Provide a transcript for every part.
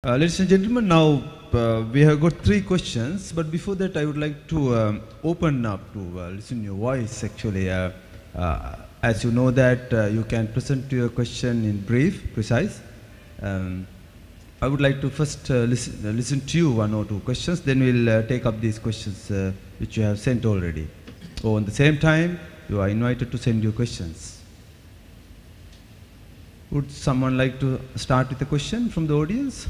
Ladies and gentlemen, now we have got 3 questions, but before that I would like to open up to listen to your voice actually. As you know that you can present your question in brief, precise. I would like to first listen to you 1 or 2 questions, then we'll take up these questions which you have sent already. So at the same time, you are invited to send your questions. Would someone like to start with a question from the audience?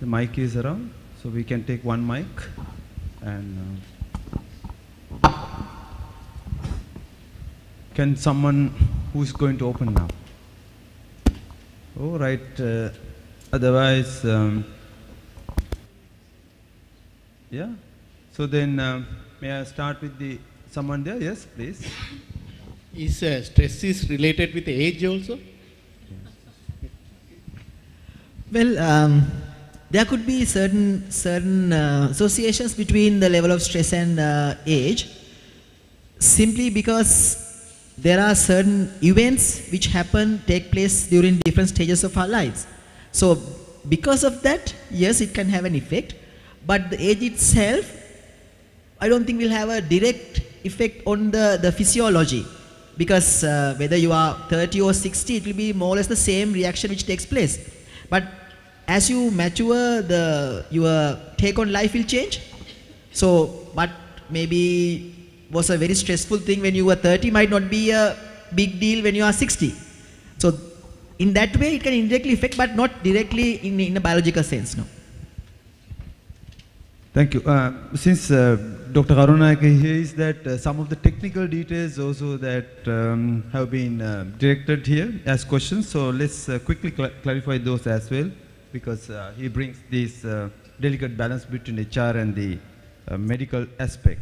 The mic is around, so we can take 1 mic. And can someone who is going to open now? All right. Otherwise, yeah. So then, may I start with someone there? Yes, please. Is stress is related with age also? Well, there could be certain associations between the level of stress and age, simply because there are certain events which take place during different stages of our lives. So because of that, yes, it can have an effect, but the age itself, I don't think will have a direct effect on the physiology, because whether you are 30 or 60, it will be more or less the same reaction which takes place. But as you mature, your take on life will change. So what maybe was a very stressful thing when you were 30 might not be a big deal when you are 60. So in that way, it can indirectly affect, but not directly in a biological sense, no. Thank you. Since Dr. Karunayaka here is that some of the technical details also that have been directed here as questions, so let's quickly clarify those as well, because he brings this delicate balance between HR and the medical aspect.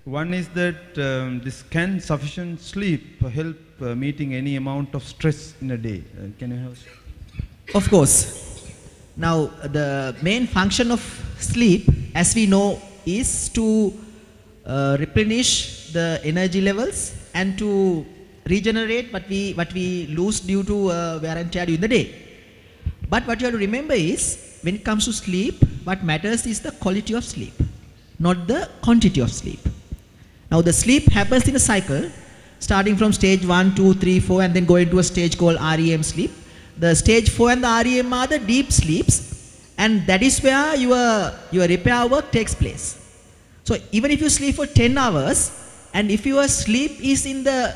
One is that can sufficient sleep help meeting any amount of stress in a day? Can you have? Of course. Now, the main function of sleep, as we know, is to replenish the energy levels and to regenerate what we lose due to wear and tear during the day. But what you have to remember is, when it comes to sleep, what matters is the quality of sleep, not the quantity of sleep. Now, the sleep happens in a cycle, starting from stage 1, 2, 3, 4, and then going to a stage called REM sleep. The stage 4 and the REM are the deep sleeps, and that is where your repair work takes place. So even if you sleep for 10 hours, and if your sleep is in the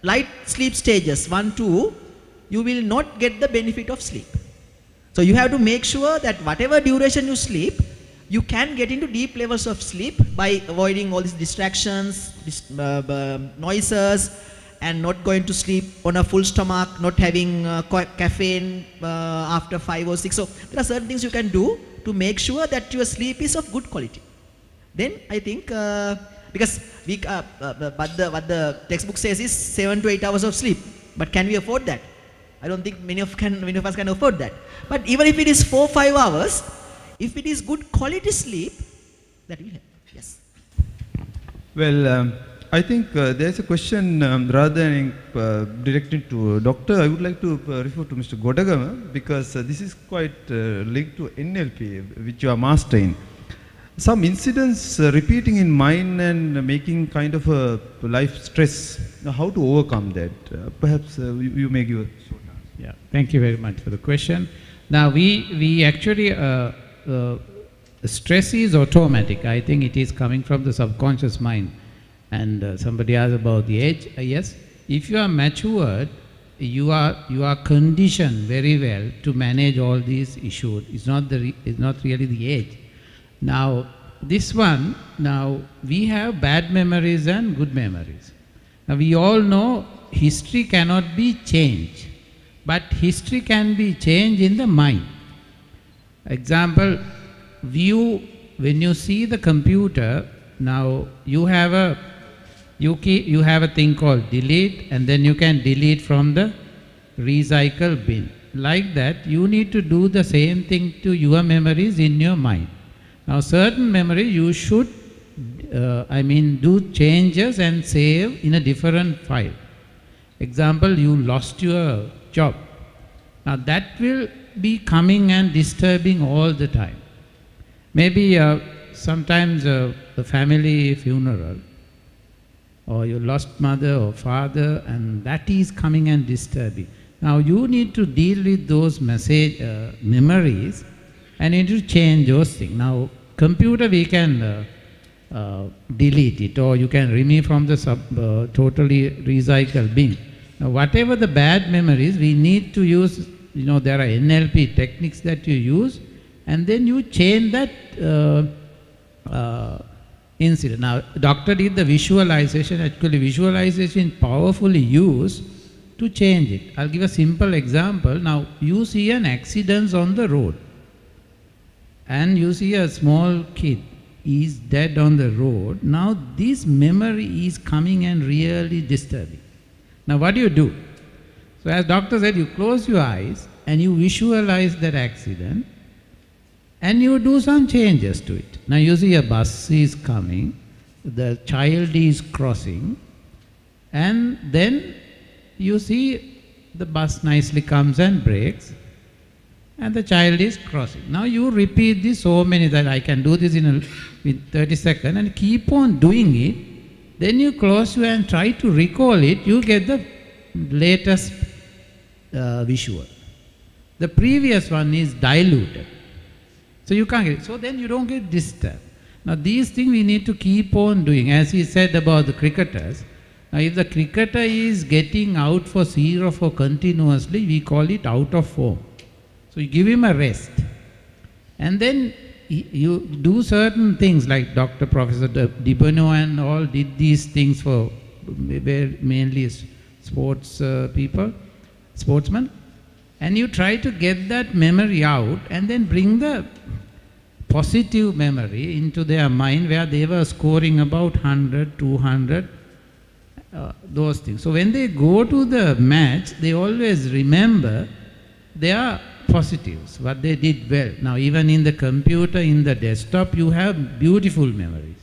light sleep stages 1, 2, you will not get the benefit of sleep. So you have to make sure that whatever duration you sleep, you can get into deep levels of sleep by avoiding all these distractions, noises, and not going to sleep on a full stomach, not having caffeine after 5 or 6. So there are certain things you can do to make sure that your sleep is of good quality. Then I think, because what the textbook says is 7 to 8 hours of sleep, but can we afford that? I don't think many of us can afford that. But even if it is 4 or 5 hours, if it is good quality sleep, that will help. Yes. Well, I think there's a question rather than directed to doctor. I would like to refer to Mr. Godagama, because this is quite linked to NLP, which you are mastering. Some incidents repeating in mind and making kind of a life stress. Now, how to overcome that? Perhaps you may give a short answer. Yeah, thank you very much for the question. Now, we actually, stress is automatic. I think it is coming from the subconscious mind. And somebody asked about the age. Yes, if you are matured, you are conditioned very well to manage all these issues. It's not really the age. Now, this one, now we have bad memories and good memories. Now, we all know history cannot be changed, but history can be changed in the mind. Example, when you see the computer, now you have a thing called delete, and then you can delete from the recycle bin. Like that, you need to do the same thing to your memories in your mind. Now, certain memory you should, do changes and save in a different file. Example, you lost your job. Now that will be coming and disturbing all the time. Maybe sometimes the family funeral, or your lost mother or father, and that is coming and disturbing. Now you need to deal with those memories, and you need to change those things. Now computer we can delete it, or you can remove from the totally recycle bin. Now whatever the bad memories, we need to use, there are NLP techniques that you use, and then you change that incident. Now doctor did the visualization. Actually visualization powerfully used to change it. I'll give a simple example. Now you see an accident on the road, and you see a small kid is dead on the road. Now this memory is coming and really disturbing. Now what do? So as doctor said, you close your eyes and you visualize that accident and you do some changes to it. Now you see a bus is coming, the child is crossing, and then you see the bus nicely comes and brakes, and the child is crossing. Now you repeat this so many that I can do this in 30 seconds and keep on doing it. Then you close your and try to recall it, you get the latest visual. The previous one is diluted. So you can't get it. So then you don't get disturbed. Now these things we need to keep on doing. As he said about the cricketers, now if the cricketer is getting out for 0 for continuously, we call it out of form. So you give him a rest. And then you do certain things like Dr. Professor Dibano and all did these things for mainly sports sportsmen. And you try to get that memory out and then bring the positive memory into their mind where they were scoring about 100, 200, those things. So when they go to the match, they always remember their positives, what they did well. Now even in the computer, in the desktop, you have beautiful memories.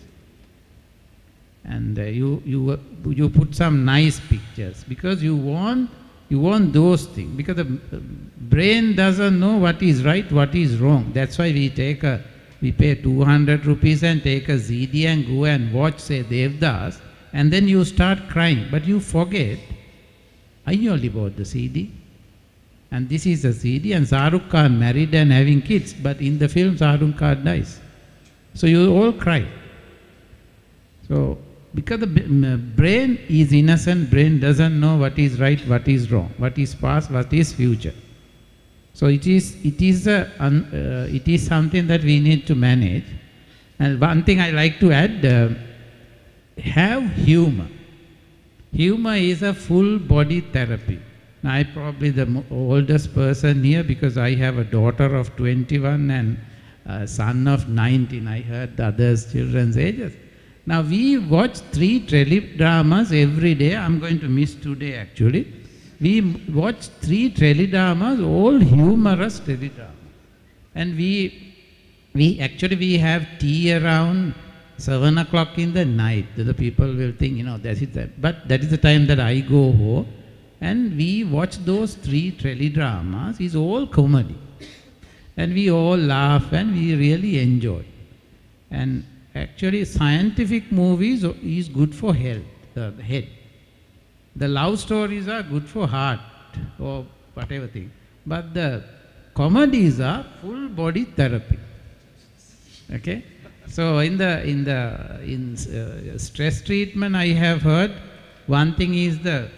And you put some nice pictures because you want those things, because the brain doesn't know what is right, what is wrong. That's why we pay 200 rupees and take a CD and go and watch, say, Devdas, and then you start crying. But you forget, I only bought the CD. And this is a CD, and Shahrukh Khan married and having kids, but in the film Shahrukh Khan dies. So you all cry. So, because the brain is innocent, brain doesn't know what is right, what is wrong, what is past, what is future. So it is something that we need to manage. And one thing I like to add, have humor. Humor is a full body therapy. Now I'm probably the oldest person here because I have a daughter of 21 and a son of 19. I heard the others' children's ages. Now we watch 3 teledramas every day. I'm going to miss today actually. We watch 3 teledramas, all humorous teledramas. And we have tea around 7 o'clock in the night. The people will think, that is that. But that is the time that I go home. And we watch those 3 teledramas. It's all comedy. And we all laugh and we really enjoy. And actually scientific movies is good for health, the head. The love stories are good for heart or whatever thing. But the comedies are full body therapy. Okay? So in stress treatment I have heard, one thing is the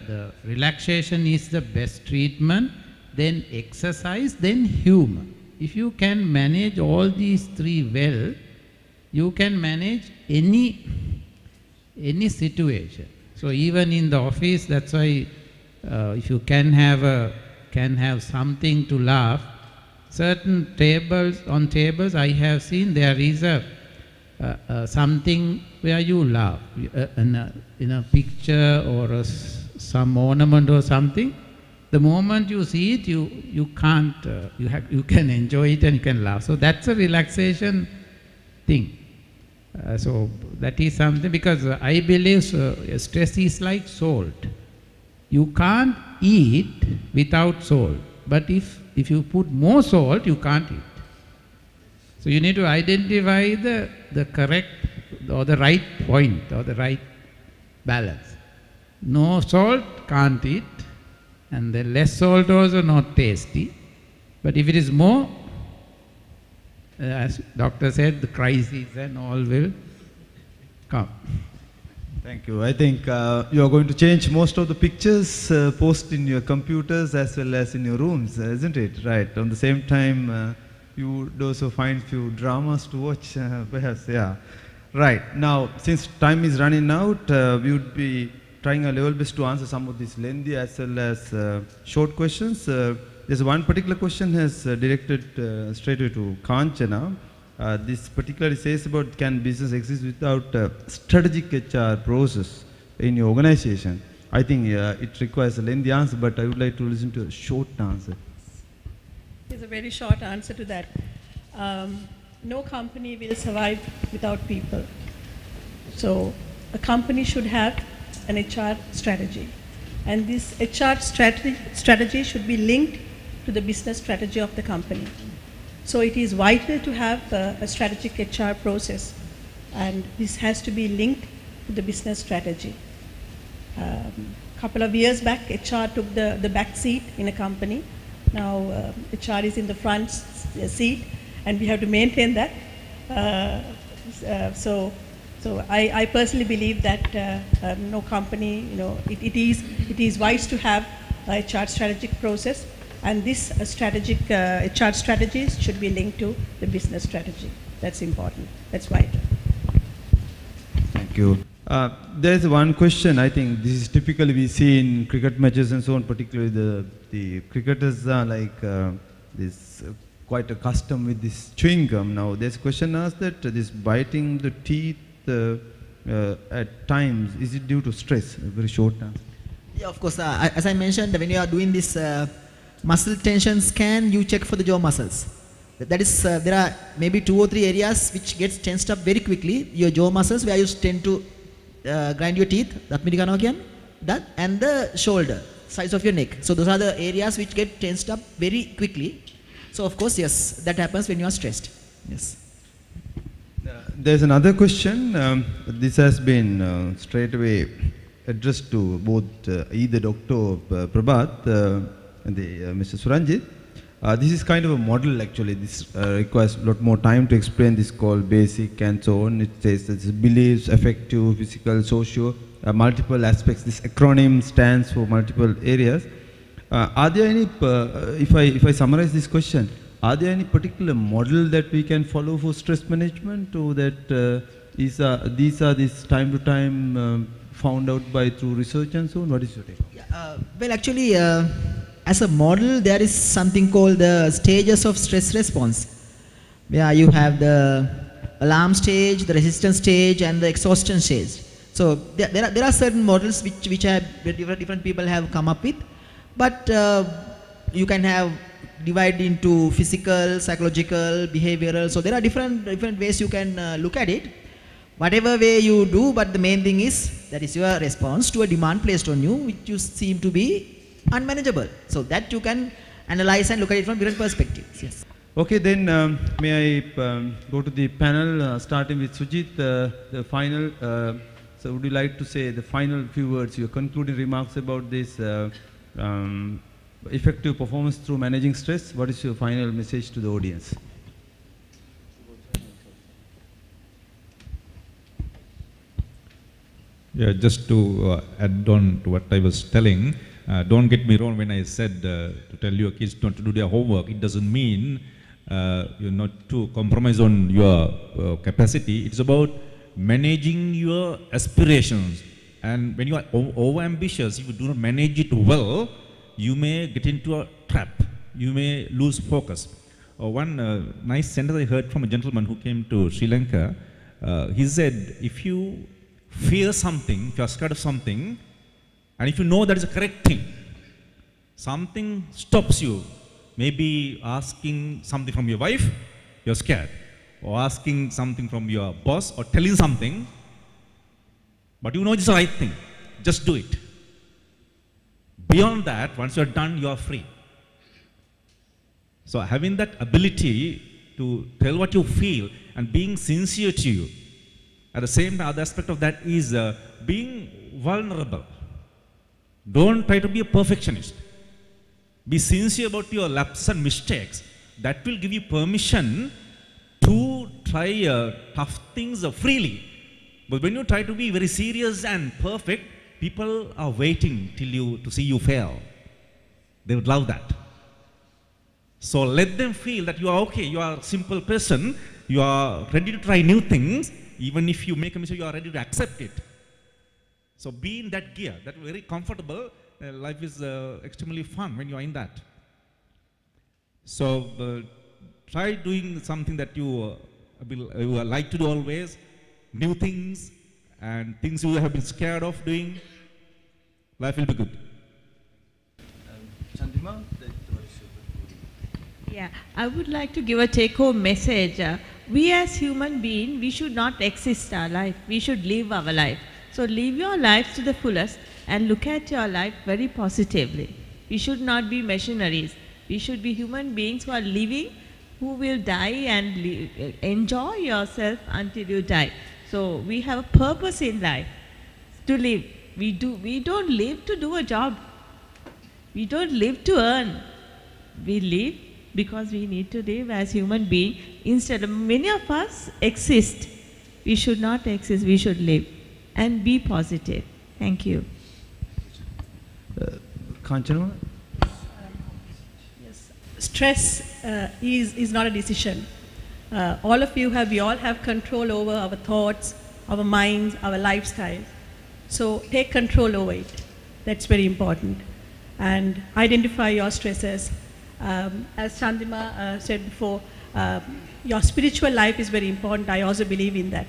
relaxation is the best treatment, then exercise, then humor. If you can manage all these 3 well, you can manage any situation. So even in the office, that's why if you can have something to laugh. Certain tables I have seen there is something where you laugh in a picture or some ornament or something. The moment you see it, you can enjoy it and you can laugh. So that's a relaxation thing. So that is something, because I believe stress is like salt. You can't eat without salt. but if you put more salt, you can't eat. So you need to identify the correct or the right point or the right balance. No salt, can't eat, and the less salt also not tasty. But if it is more, as doctor said, the crisis and all will come. Thank you. I think you are going to change most of the pictures post in your computers as well as in your rooms, isn't it? Right. On the same time, you would also find few dramas to watch, perhaps. Yeah. Right. Now, since time is running out, we would be trying our level best to answer some of these lengthy as well as short questions. There's one particular question has directed straight away to Kanchana. This particularly says about can business exist without strategic HR process in your organization. I think it requires a lengthy answer, but I would like to listen to a short answer. There's a very short answer to that. No company will survive without people. So a company should have an HR strategy. And this HR strategy should be linked to the business strategy of the company. So it is vital to have a strategic HR process, and this has to be linked to the business strategy. Couple of years back, HR took the back seat in a company. Now HR is in the front seat, and we have to maintain that. So I personally believe that no company, it is wise to have a HR strategic process. And this strategic HR strategies should be linked to the business strategy. That's important. That's vital. Thank you. There's one question. I think this is typically we see in cricket matches and so on. Particularly the cricketers are like quite accustomed with this chewing gum. Now there's a question asked that this biting the teeth at times, is it due to stress? A very short answer. Yeah, of course. As I mentioned, when you are doing this muscle tension scan, you check for the jaw muscles. That is, there are maybe 2 or 3 areas which gets tensed up very quickly. Your jaw muscles, where you tend to grind your teeth, that, and the shoulder, sides of your neck. So those are the areas which get tensed up very quickly. So of course, yes, that happens when you are stressed. Yes. There's another question. This has been straight away addressed to both either Dr. Prabhat and Mr. Suranjit. This is kind of a model actually. This requires a lot more time to explain. This called basic and so on. It says that beliefs, affective, physical, socio, multiple aspects. This acronym stands for multiple areas. Are there any, if I summarize this question, are there any particular model that we can follow for stress management, or that these are this time to time found out by through research and so on? What is your take? Yeah, well, actually, as a model, there is something called the stages of stress response, where you have the alarm stage, the resistance stage, and the exhaustion stage. So there are certain models which different people have come up with, but you can have divided into physical, psychological, behavioral. So there are different ways you can look at it. Whatever way you do, but the main thing is that is your response to a demand placed on you, which you seem to be unmanageable. So that you can analyze and look at it from different perspectives. Yes. Okay, then may I go to the panel, starting with Sujit, the final. So would you like to say the final few words, your concluding remarks about this effective performance through managing stress? What is your final message to the audience? Yeah, just to add on to what I was telling, don't get me wrong when I said to tell your kids not to do their homework. It doesn't mean you're not to compromise on your capacity. It's about managing your aspirations. And when you are over-ambitious, if you do not manage it well, you may get into a trap. You may lose focus. One nice sentence I heard from a gentleman who came to Sri Lanka. He said, if you fear something, if you are scared of something, and if you know that is a correct thing, something stops you. Maybe asking something from your wife, you're scared. Or asking something from your boss, or telling something, but you know it's the right thing. Just do it. Beyond that, once you're done, you are free. So having that ability to tell what you feel and being sincere to you. At the same time, other aspect of that is being vulnerable. Don't try to be a perfectionist. Be sincere about your lapses and mistakes. That will give you permission to try tough things freely. But when you try to be very serious and perfect, people are waiting to see you fail. They would love that. So let them feel that you are okay, you are a simple person, you are ready to try new things, even if you make a mistake, you are ready to accept it. So be in that gear, that very comfortable, life is extremely fun when you are in that. So try doing something that you like to do always, new things, and things you have been scared of doing, life will be good. Chandrima? Yeah, I would like to give a take-home message. We as human beings, we should not exist our life. We should live our life. So live your life to the fullest and look at your life very positively. We should not be machineries. We should be human beings who are living, who will die and enjoy yourself until you die. So we have a purpose in life to live. We don't live to do a job. We don't live to earn. We live because we need to live as human beings. Instead of many of us exist. We should not exist, we should live and be positive. Thank you. Kanchanama? Yes. Stress is not a decision. All of you we all have control over our thoughts, our minds, our lifestyle. So take control over it. That's very important. And identify your stresses. As Chandrima said before, your spiritual life is very important. I also believe in that.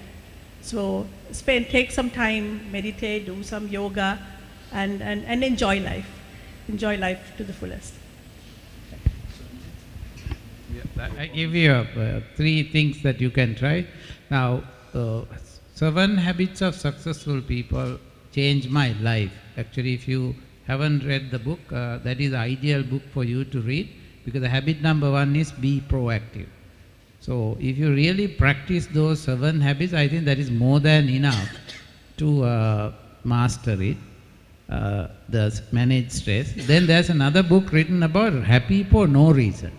So take some time, meditate, do some yoga, and enjoy life. Enjoy life to the fullest. I give you 3 things that you can try. Now, 7 habits of successful people changed my life. Actually, if you haven't read the book, that is the ideal book for you to read, because the habit number 1 is be proactive. So if you really practice those 7 habits, I think that is more than enough to master it, manage stress. Then there's another book written about happy for no reason.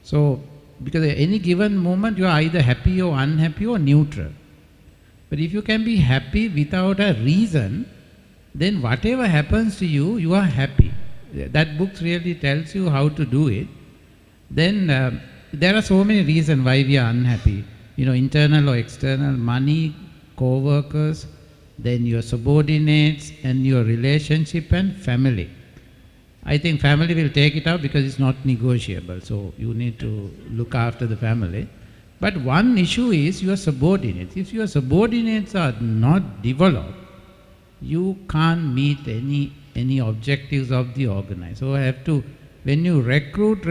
So because at any given moment you are either happy or unhappy or neutral. But if you can be happy without a reason, then whatever happens to you, you are happy. That book really tells you how to do it. Then there are so many reasons why we are unhappy. You know, internal or external, money, co-workers, then your subordinates and your relationship and family. I think family will take it out because it's not negotiable. So you need to look after the family. But one issue is your subordinates. If your subordinates are not developed, you can't meet any objectives of the organization. So I have to, when you recruit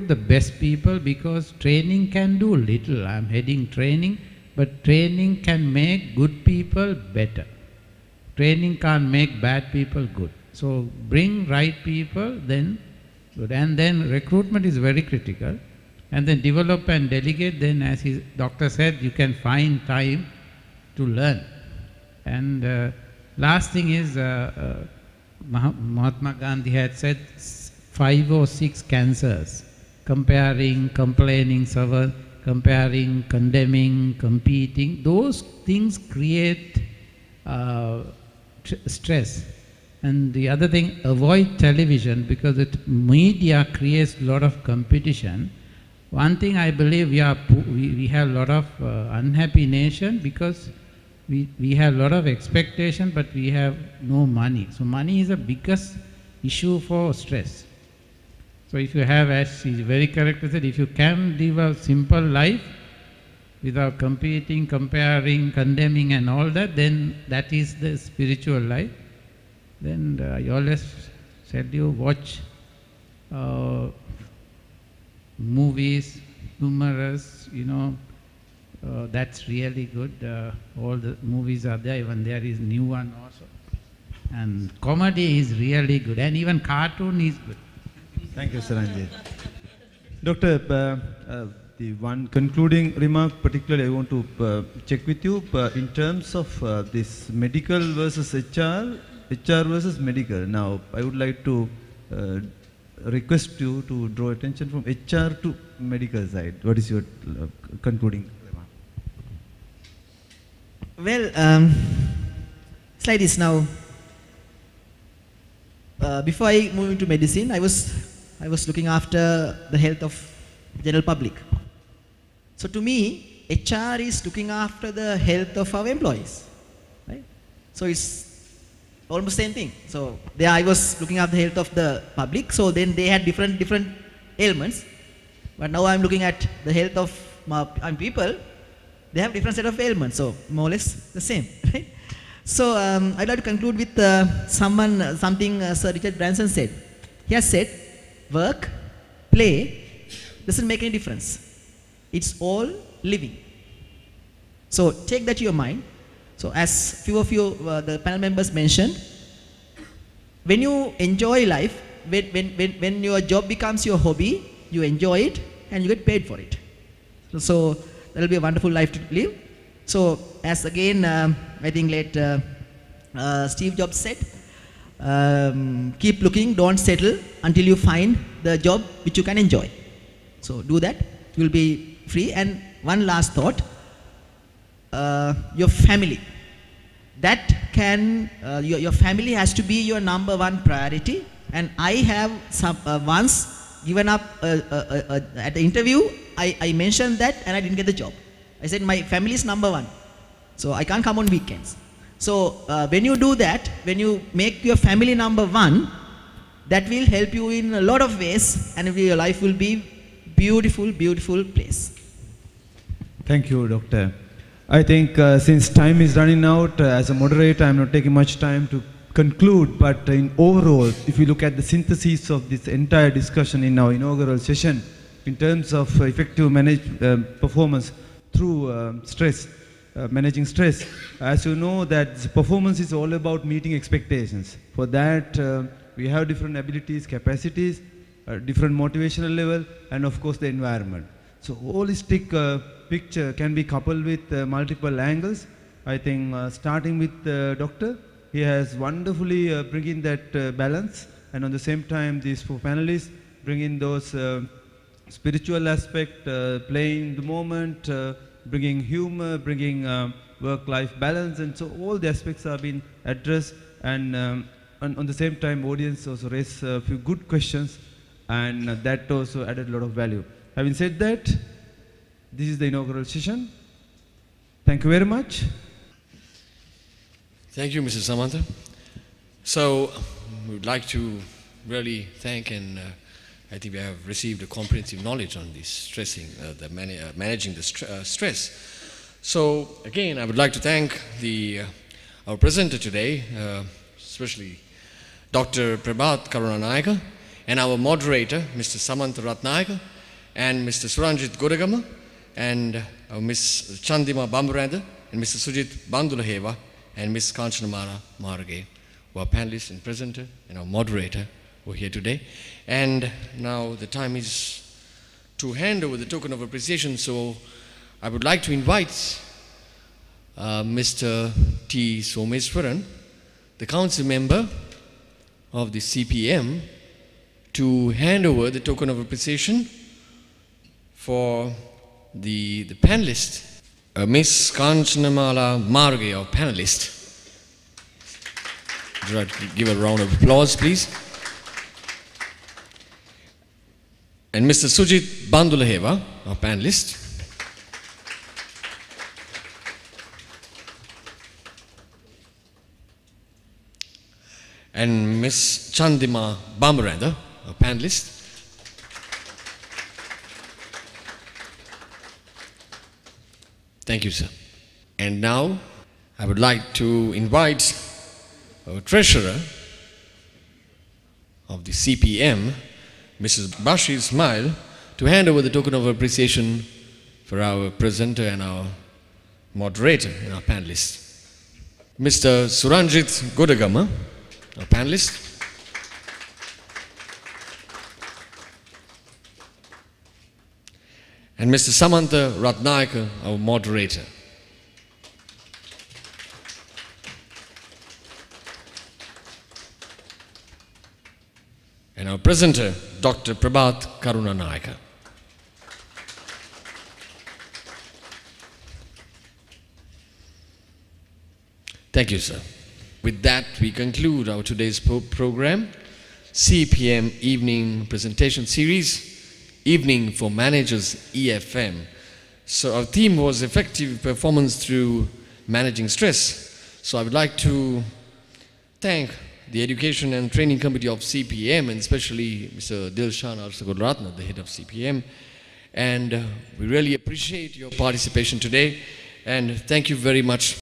the best people, because training can do little. I'm heading training, but training can make good people better. Training can't make bad people good. So bring right people, then good. And then recruitment is very critical. And then develop and delegate, then as his doctor said, you can find time to learn. And last thing is, Mahatma Gandhi had said 5 or 6 cancers: comparing, complaining, comparing, condemning, competing. Those things create stress. And the other thing, avoid television, because media creates a lot of competition. One thing I believe, we have a lot of unhappy nation because we have a lot of expectation, but we have no money. So money is the biggest issue for stress. So if you have, as she very correctly said, if you can live a simple life without competing, comparing, condemning and all that, then that is the spiritual life. Then I always said you watch movies, humorous, that's really good. All the movies are there, even there is new one also. And comedy is really good, and even cartoon is good. Thank you, Sir Ranjit. Doctor, the one concluding remark, particularly I want to check with you in terms of this medical versus HR versus medical. Now, I would like to request you to draw attention from HR to medical side. What is your concluding remark? Well, slide is now. Before I move into medicine, I was looking after the health of general public. So to me, HR is looking after the health of our employees, right? So it's almost same thing. So there I was looking after the health of the public. So then they had different ailments, but now I'm looking at the health of people. They have different set of ailments. So more or less the same, right? So I'd like to conclude with something Sir Richard Branson said. He has said, work, play doesn't make any difference. It's all living. So take that to your mind. So as few of you, the panel members mentioned, when you enjoy life, when your job becomes your hobby, you enjoy it and you get paid for it. So that will be a wonderful life to live. So as again, I think late Steve Jobs said, keep looking, don't settle until you find the job which you can enjoy. So do that, you will be free. And one last thought, your family. That can, your family has to be your number one priority. And I have once given up at the interview, I mentioned that and I didn't get the job. I said my family is number one, so I can't come on weekends. So when you do that, when you make your family number one, that will help you in a lot of ways, and your life will be beautiful, beautiful place. Thank you, Doctor. I think since time is running out, as a moderator, I'm not taking much time to conclude, but in overall, if you look at the synthesis of this entire discussion in our inaugural session, in terms of effective performance through stress, managing stress, as you know that performance is all about meeting expectations. For that, we have different abilities, capacities, different motivational level, and of course the environment. So holistic picture can be coupled with multiple angles. I think starting with the doctor, he has wonderfully bringing that balance, and on the same time these four panelists bring in those spiritual aspect, playing the moment, bringing humor, bringing work-life balance, and so all the aspects have been addressed, and on the same time audience also raised a few good questions, and that also added a lot of value. Having said that, this is the inaugural session. Thank you very much. Thank you, Mr. Samantha. So we would like to really thank, and I think we have received a comprehensive knowledge on this stressing, managing the stress. So again, I would like to thank our presenter today, especially Dr. Prabhat Karunanayaka, and our moderator, Mr. Samantha Ratnayaka, and Mr. Suranjit Godagama, and Ms. Chandima Bamburanda, and Mr. Sujit Bandulaheva, and Ms. Kanchanamala Marge, who are panelists and presenter, and our moderator who are here today. And now the time is to hand over the token of appreciation, so I would like to invite Mr. T. Someswaran, the council member of the CPM, to hand over the token of appreciation for the panelist, Ms. Kanchanamala Marge, our panelist. Would you like to give a round of applause, please? And Mr. Sujit Bandulaheva, our panelist. And Ms. Chandima Bamburanda, our panelist. Thank you, sir. And now I would like to invite our treasurer of the CPM, Mrs. Bashir Ismail, to hand over the token of appreciation for our presenter and our moderator and our panelist. Mr. Suranjit Godagama, our panelist. and Mr. Samantha Ratnayaka, our moderator. And our presenter, Dr. Prabhat Karunanayaka. Thank you, sir. With that, we conclude our today's program, CPM Evening Presentation Series, Evening for Managers EFM. So our theme was effective performance through managing stress. So I would like to thank the Education and Training Committee of CPM, and especially Mr. Dilshan Arsagoratna, the head of CPM. And we really appreciate your participation today. And thank you very much.